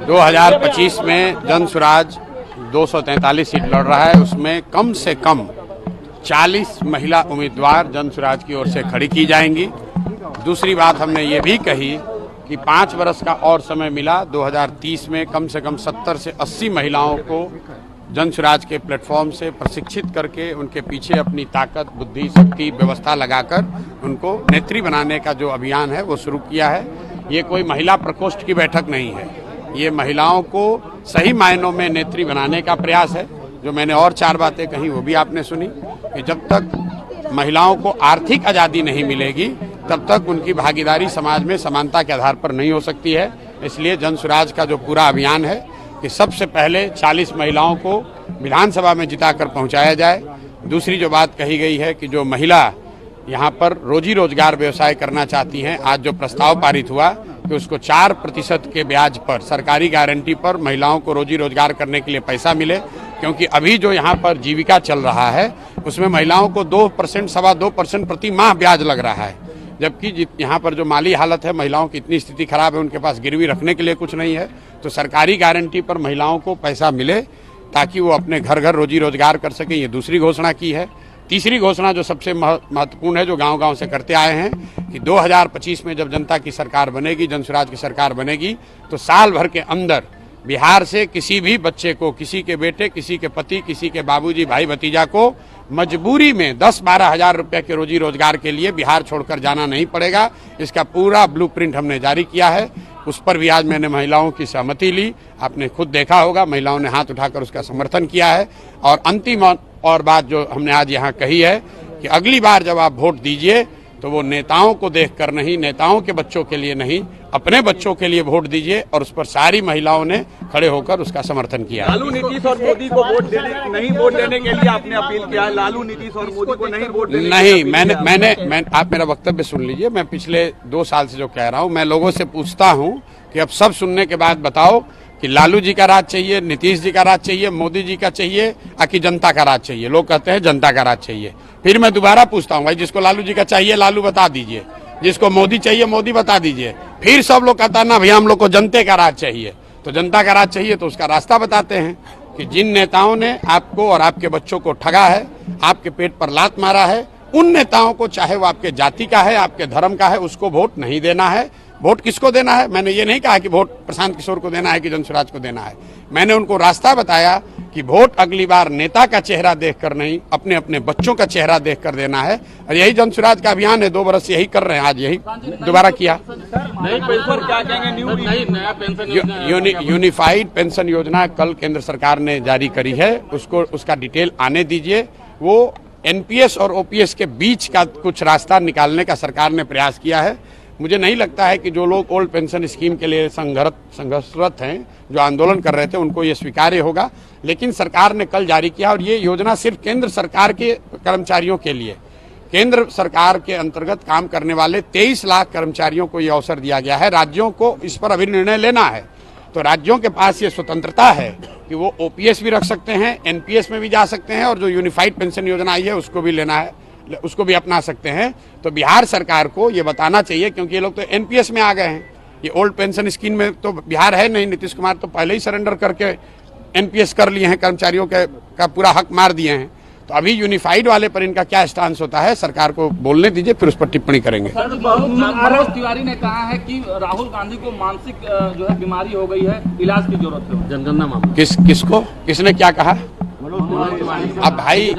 2025 में जन स्वराज 243 सीट लड़ रहा है, उसमें कम से कम 40 महिला उम्मीदवार जन स्वराज की ओर से खड़ी की जाएंगी। दूसरी बात हमने ये भी कही कि 5 वर्ष का और समय मिला, 2030 में कम से कम 70 से 80 महिलाओं को जन स्वराज के प्लेटफॉर्म से प्रशिक्षित करके उनके पीछे अपनी ताकत, बुद्धि, शक्ति, व्यवस्था लगाकर उनको नेत्री बनाने का जो अभियान है वो शुरू किया है। ये कोई महिला प्रकोष्ठ की बैठक नहीं है, ये महिलाओं को सही मायनों में नेत्री बनाने का प्रयास है। जो मैंने और 4 बातें कही वो भी आपने सुनी कि जब तक महिलाओं को आर्थिक आज़ादी नहीं मिलेगी तब तक उनकी भागीदारी समाज में समानता के आधार पर नहीं हो सकती है। इसलिए जन स्वराज का जो पूरा अभियान है कि सबसे पहले 40 महिलाओं को विधानसभा में जिताकर पहुंचाया जाए। दूसरी जो बात कही गई है कि जो महिला यहाँ पर रोजी रोजगार व्यवसाय करना चाहती हैं, आज जो प्रस्ताव पारित हुआ कि उसको 4% के ब्याज पर सरकारी गारंटी पर महिलाओं को रोजी रोजगार करने के लिए पैसा मिले, क्योंकि अभी जो यहाँ पर जीविका चल रहा है उसमें महिलाओं को 2%, 2.25% प्रति माह ब्याज लग रहा है, जबकि यहाँ पर जो माली हालत है, महिलाओं की इतनी स्थिति खराब है, उनके पास गिरवी रखने के लिए कुछ नहीं है। तो सरकारी गारंटी पर महिलाओं को पैसा मिले ताकि वो अपने घर घर रोजी रोजगार कर सकें, ये दूसरी घोषणा की है। तीसरी घोषणा जो सबसे महत्वपूर्ण है, जो गांव-गांव से करते आए हैं कि 2025 में जब जनता की सरकार बनेगी, जन स्वराज की सरकार बनेगी, तो साल भर के अंदर बिहार से किसी भी बच्चे को, किसी के बेटे, किसी के पति, किसी के बाबूजी, भाई भतीजा को मजबूरी में 10-12 हज़ार रुपये के रोजी रोजगार के लिए बिहार छोड़कर जाना नहीं पड़ेगा। इसका पूरा ब्लूप्रिंट हमने जारी किया है, उस पर भी आज मैंने महिलाओं की सहमति ली। आपने खुद देखा होगा, महिलाओं ने हाथ उठाकर उसका समर्थन किया है। और अंतिम और बात जो हमने आज यहाँ कही है कि अगली बार जब आप वोट दीजिए तो वो नेताओं को देखकर नहीं, नेताओं के बच्चों के लिए नहीं, अपने बच्चों के लिए वोट दीजिए। और उस पर सारी महिलाओं ने खड़े होकर उसका समर्थन किया। लालू, नीतीश और मोदी को वोट देने के लिए आपने अपील किया है। लालू, नीतीश और मोदी को नहीं वोट देने नहीं, मैंने आप मेरा वक्तव्य सुन लीजिए। मैं पिछले 2 साल से जो कह रहा हूँ, मैं लोगों से पूछता हूँ कि अब सब सुनने के बाद बताओ कि लालू जी का राज चाहिए, नीतीश जी का राज चाहिए, मोदी जी का चाहिए, या कि जनता का राज चाहिए। लोग कहते हैं जनता का राज चाहिए। फिर मैं दोबारा पूछता हूँ, भाई जिसको लालू जी का चाहिए लालू बता दीजिए, जिसको मोदी चाहिए मोदी बता दीजिए। फिर सब लोग कहता ना भैया हम लोग को जनता का राज चाहिए। तो जनता का राज चाहिए तो उसका रास्ता बताते हैं कि जिन नेताओं ने आपको और आपके बच्चों को ठगा है, आपके पेट पर लात मारा है, उन नेताओं को, चाहे वो आपके जाति का है, आपके धर्म का है, उसको वोट नहीं देना है। वोट किसको देना है? मैंने ये नहीं कहा कि वोट प्रशांत किशोर को देना है कि जन स्वराज को देना है। मैंने उनको रास्ता बताया कि वोट अगली बार नेता का चेहरा देखकर नहीं, अपने अपने बच्चों का चेहरा देखकर देना है। और यही जन स्वराज का अभियान है, 2 बरस यही कर रहे हैं, आज यही दोबारा किया। यूनिफाइड पेंशन योजना कल केंद्र सरकार ने जारी करी है, उसको उसका डिटेल आने दीजिए। वो एनपीएस और ओपीएस के बीच का कुछ रास्ता निकालने का सरकार ने प्रयास किया है। मुझे नहीं लगता है कि जो लोग ओल्ड पेंशन स्कीम के लिए संघर्षरत हैं, जो आंदोलन कर रहे थे, उनको ये स्वीकार्य होगा। लेकिन सरकार ने कल जारी किया और ये योजना सिर्फ केंद्र सरकार के कर्मचारियों के लिए, केंद्र सरकार के अंतर्गत काम करने वाले 23 लाख कर्मचारियों को ये अवसर दिया गया है। राज्यों को इस पर अभी निर्णय लेना है, तो राज्यों के पास ये स्वतंत्रता है कि वो ओपीएस भी रख सकते हैं, एनपीएस में भी जा सकते हैं, और जो यूनिफाइड पेंशन योजना आई है उसको भी लेना है, उसको भी अपना सकते हैं। तो बिहार सरकार को ये बताना चाहिए, क्योंकि ये लोग तो एनपीएस में आ गए हैं। ये ओल्ड पेंशन स्कीम में तो बिहार है नहीं। नीतीश कुमार तो पहले ही सरेंडर करके एनपीएस कर लिए हैं, कर्मचारियों का पूरा हक मार दिए हैं। तो अभी यूनिफाइड वाले पर इनका क्या स्टांस होता है, सरकार को बोलने दीजिए, फिर उस पर टिप्पणी करेंगे। मनोज तिवारी ने कहा है कि राहुल गांधी को मानसिक जो है बीमारी हो गई है, इलाज की जरूरत है। जनगणना मामला किसने क्या कहा? अब भाई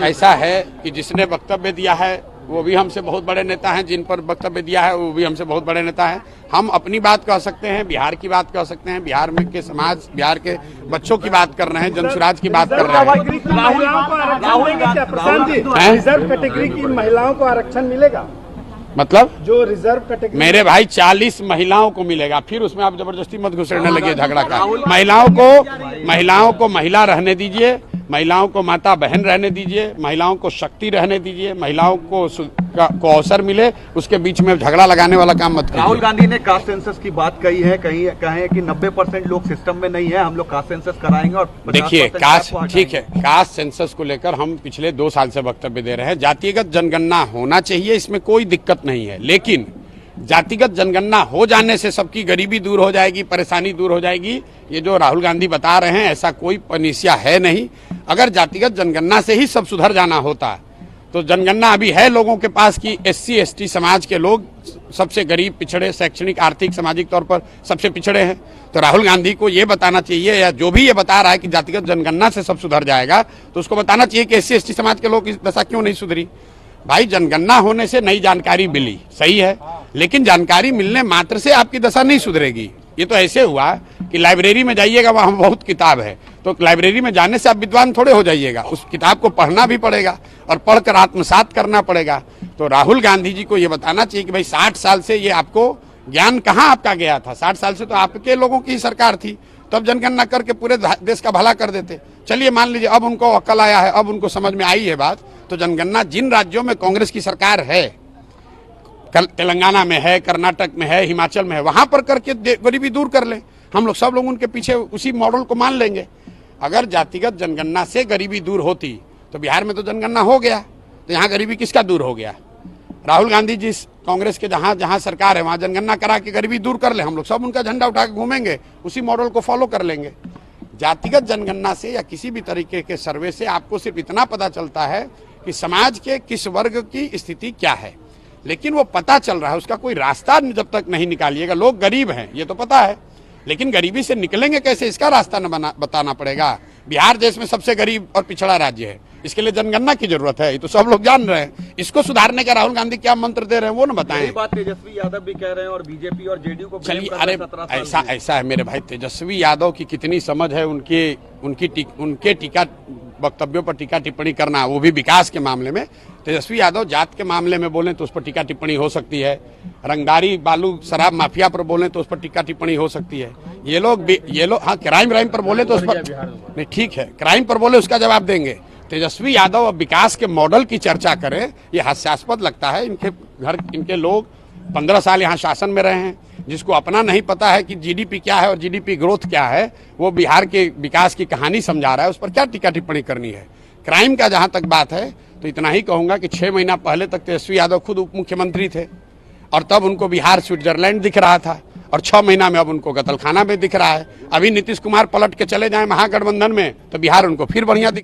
ऐसा है कि जिसने वक्तव्य दिया है वो भी हमसे बहुत बड़े नेता हैं, जिन पर वक्तव्य दिया है वो भी हमसे बहुत बड़े नेता हैं। हम अपनी बात कह सकते हैं, बिहार की बात कह सकते हैं, बिहार में के समाज, बिहार के बच्चों की बात कर रहे हैं, जन स्वराज की बात कर रहे हैं। रिजर्व कैटेगरी की महिलाओं को आरक्षण मिलेगा? मतलब जो रिजर्व कैटेगरी, मेरे भाई 40 महिलाओं को मिलेगा। फिर उसमें आप जबरदस्ती मत घुसड़ने लगे झगड़ा का। महिलाओं को महिला रहने दीजिए, महिलाओं को माता बहन रहने दीजिए, महिलाओं को शक्ति रहने दीजिए, महिलाओं को अवसर मिले, उसके बीच में झगड़ा लगाने वाला काम मत कीजिए। राहुल गांधी ने कास्ट सेंसस की बात कही है, कहे कि 90% लोग सिस्टम में नहीं है, हम लोग कास्ट सेंसस कराएंगे। और देखिए कास्ट, ठीक है, कास्ट सेंसस को लेकर हम पिछले 2 साल से वक्तव्य दे रहे हैं। जातिगत जनगणना होना चाहिए, इसमें कोई दिक्कत नहीं है, लेकिन जातिगत जनगणना हो जाने से सबकी गरीबी दूर हो जाएगी, परेशानी दूर हो जाएगी, ये जो राहुल गांधी बता रहे हैं ऐसा कोई पनिसिया है नहीं। अगर जातिगत जनगणना से ही सब सुधर जाना होता तो जनगणना अभी है लोगों के पास कि SC ST समाज के लोग सबसे गरीब, पिछड़े, शैक्षणिक, आर्थिक, सामाजिक तौर पर सबसे पिछड़े हैं। तो राहुल गांधी को ये बताना चाहिए, या जो भी ये बता रहा है कि जातिगत जनगणना से सब सुधर जाएगा, तो उसको बताना चाहिए कि SC ST समाज के लोग इस दशा क्यों नहीं सुधरी। भाई जनगणना होने से नई जानकारी मिली, सही है, लेकिन जानकारी मिलने मात्र से आपकी दशा नहीं सुधरेगी। ये तो ऐसे हुआ कि लाइब्रेरी में जाइएगा, वहां बहुत किताब है, तो लाइब्रेरी में जाने से आप विद्वान थोड़े हो जाइएगा, उस किताब को पढ़ना भी पड़ेगा और पढ़कर आत्मसात करना पड़ेगा। तो राहुल गांधी जी को ये बताना चाहिए कि भाई 60 साल से ये आपको ज्ञान कहाँ आपका गया था। 60 साल से तो आपके लोगों की ही सरकार थी, तब जनगणना करके पूरे देश का भला कर देते। चलिए मान लीजिए अब उनको अक्ल आया है, अब उनको समझ में आई है बात, तो जनगणना जिन राज्यों में कांग्रेस की सरकार है, तेलंगाना में है, कर्नाटक में है, हिमाचल में है, वहां पर करके गरीबी दूर कर ले। हम लोग सब लोग उनके पीछे उसी मॉडल को मान लेंगे। अगर जातिगत जनगणना से गरीबी दूर होती तो बिहार में तो जनगणना हो गया, तो यहाँ गरीबी किसका दूर हो गया। राहुल गांधी जी कांग्रेस के जहां जहां सरकार है वहां जनगणना करा के गरीबी दूर कर ले, हम लोग सब उनका झंडा उठा के घूमेंगे, उसी मॉडल को फॉलो कर लेंगे। जातिगत जनगणना से या किसी भी तरीके के सर्वे से आपको सिर्फ इतना पता चलता है कि समाज के किस वर्ग की स्थिति क्या है, लेकिन वो पता चल रहा है, उसका कोई रास्ता जब तक नहीं निकालिएगा। लोग गरीब हैं ये तो पता है, लेकिन गरीबी से निकलेंगे कैसे इसका रास्ता न बताना पड़ेगा। बिहार देश में सबसे गरीब और पिछड़ा राज्य है, इसके लिए जनगणना की जरूरत है, ये तो सब लोग जान रहे हैं। इसको सुधारने का राहुल गांधी क्या मंत्र दे रहे हैं वो न बताएं। बात तेजस्वी यादव भी कह रहे हैं और बीजेपी और जेडीयू को चलिए, अरे ऐसा है मेरे भाई, तेजस्वी यादव की कितनी समझ है, उनके टीका वक्तव्यों पर टीका टिप्पणी करना, वो भी विकास के मामले में। तेजस्वी यादव जात के मामले में बोलें तो उस पर टीका टिप्पणी हो सकती है, रंगदारी बालू शराब माफिया पर बोलें तो उस पर टीका टिप्पणी हो सकती है। ये लोग हाँ क्राइम पर बोले तो उस पर नहीं, ठीक है, क्राइम पर बोले उसका जवाब देंगे। तेजस्वी यादव अब विकास के मॉडल की चर्चा करें, ये हास्यास्पद लगता है। इनके लोग 15 साल यहाँ शासन में रहे हैं, जिसको अपना नहीं पता है कि GDP क्या है और GDP ग्रोथ क्या है, वो बिहार के विकास की कहानी समझा रहा है, उस पर क्या टीका टिप्पणी करनी है। क्राइम का जहां तक बात है तो इतना ही कहूंगा कि 6 महीना पहले तक तेजस्वी यादव खुद उप मुख्यमंत्री थे और तब उनको बिहार स्विट्जरलैंड दिख रहा था, और 6 महीना में अब उनको कत्लखाना में दिख रहा है। अभी नीतीश कुमार पलट के चले जाएं महागठबंधन में तो बिहार उनको फिर बढ़िया दिख